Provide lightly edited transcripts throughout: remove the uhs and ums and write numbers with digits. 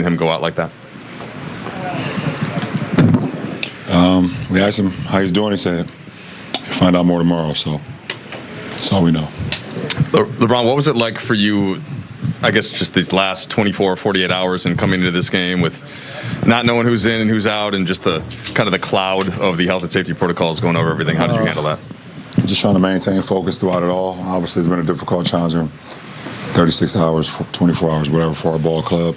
him go out like that? We asked him how he's doing. He said he'll find out more tomorrow, so that's all we know. LeBron, what was it like for you, I guess, just these last 24 or 48 hours and coming into this game with not knowing who's in and who's out and just the kind of the cloud of the health and safety protocols going over everything? How did you handle that? Just trying to maintain focus throughout it all. Obviously, it's been a difficult challenge. 36 hours, 24 hours, whatever, for our ball club.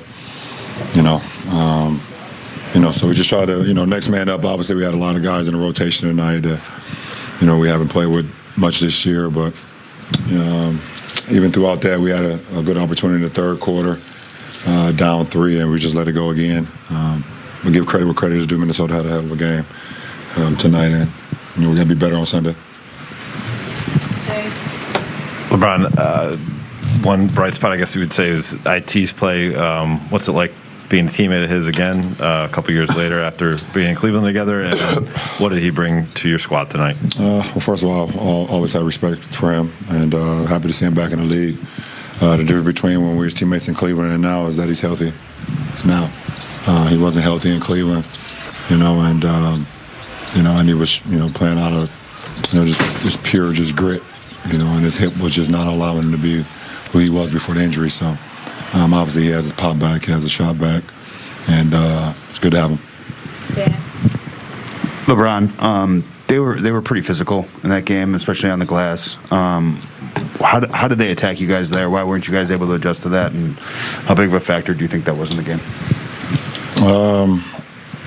So we just try to, next man up. Obviously, we had a lot of guys in the rotation tonight that, we haven't played with much this year. But even throughout that, we had a good opportunity in the third quarter, down 3, and we just let it go again. We give credit where credit is due. Minnesota had a hell of a game tonight, and we're going to be better on Sunday. LeBron, one bright spot, I guess you would say, is IT's play. What's it like being a teammate of his again a couple years later after being in Cleveland together? And what did he bring to your squad tonight? Well, first of all, I always have respect for him, and happy to see him back in the league. The difference between when we were teammates in Cleveland and now is that he's healthy now. He wasn't healthy in Cleveland, and he was, playing out of, just pure grit, and his hip was just not allowing him to be who he was before the injury. So obviously he has his pop back, he has a shot back, and it's good to have him. Yeah. LeBron, they were pretty physical in that game, especially on the glass. How did they attack you guys there? Why weren't you guys able to adjust to that? And how big of a factor do you think that was in the game?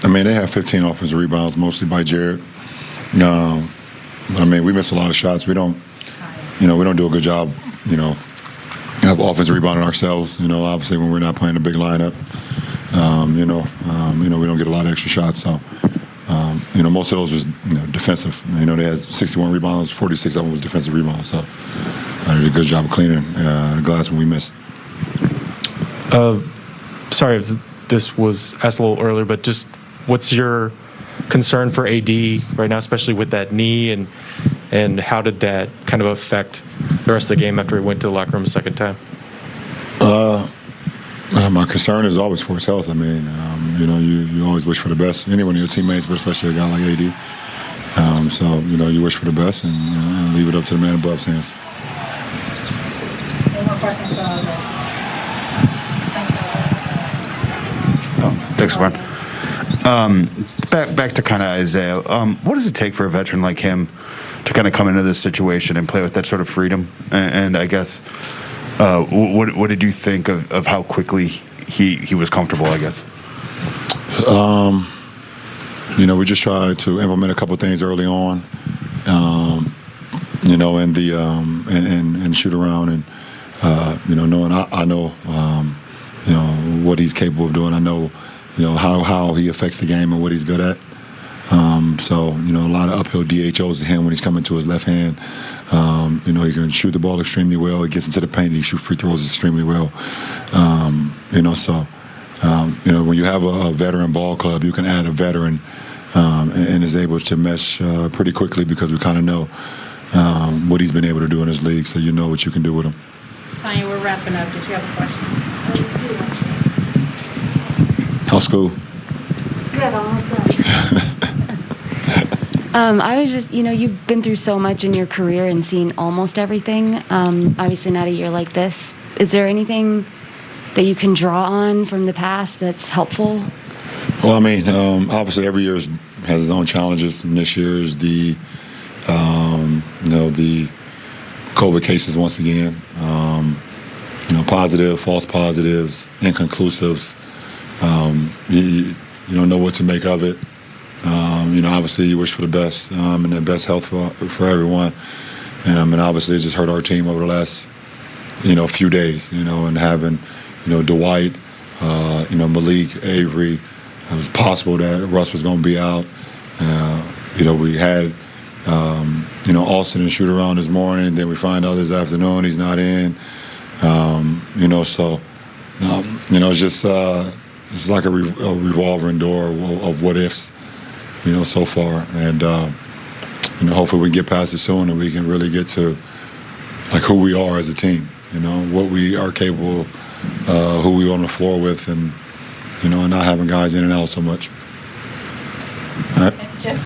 They had 15 offensive rebounds, mostly by Jared. We missed a lot of shots. We don't do a good job, have offensive rebounding ourselves. Obviously when we're not playing a big lineup, we don't get a lot of extra shots. So, most of those was defensive. They had 61 rebounds, 46 of them was defensive rebounds. So I did a good job of cleaning the glass when we missed. Sorry if this was asked a little earlier, but just what's your concern for AD right now, especially with that knee, and how did that kind of affect the rest of the game after he went to the locker room a second time? My concern is always for his health. You always wish for the best. Anyone of your teammates, but especially a guy like AD. You wish for the best and leave it up to the man above's hands. Any more questions? Thanks, LeBron. Back to kind of Isaiah. What does it take for a veteran like him to kind of come into this situation and play with that sort of freedom? And I guess, what did you think of how quickly he was comfortable, I guess? We just tried to implement a couple of things early on, and shoot around, and knowing I know, what he's capable of doing. I know, how he affects the game and what he's good at. A lot of uphill DHOs to him when he's coming to his left hand. He can shoot the ball extremely well. He gets into the paint. He shoots free throws extremely well. When you have a veteran ball club, you can add a veteran and is able to mesh pretty quickly because we kind of know what he's been able to do in his league, so you know what you can do with him. Tanya, we're wrapping up. Did you have a question? How's school? It's good, almost done. I was just, you've been through so much in your career and seen almost everything. Obviously not a year like this. Is there anything that you can draw on from the past that's helpful? Well, obviously every year has its own challenges, and this year is the COVID cases once again. Positive, false positives, inconclusives. You don't know what to make of it. Obviously you wish for the best and the best health for everyone. And obviously it just hurt our team over the last, few days, and having, Dwight, Malik, Avery. It was possible that Russ was going to be out. We had, Austin and shoot around this morning. Then we find out this afternoon he's not in. It's just it's like a revolving door of what ifs, so far. And hopefully we can get past it soon and we can really get to like who we are as a team. What we are capable, who we on the floor with, and and not having guys in and out so much. All right. Just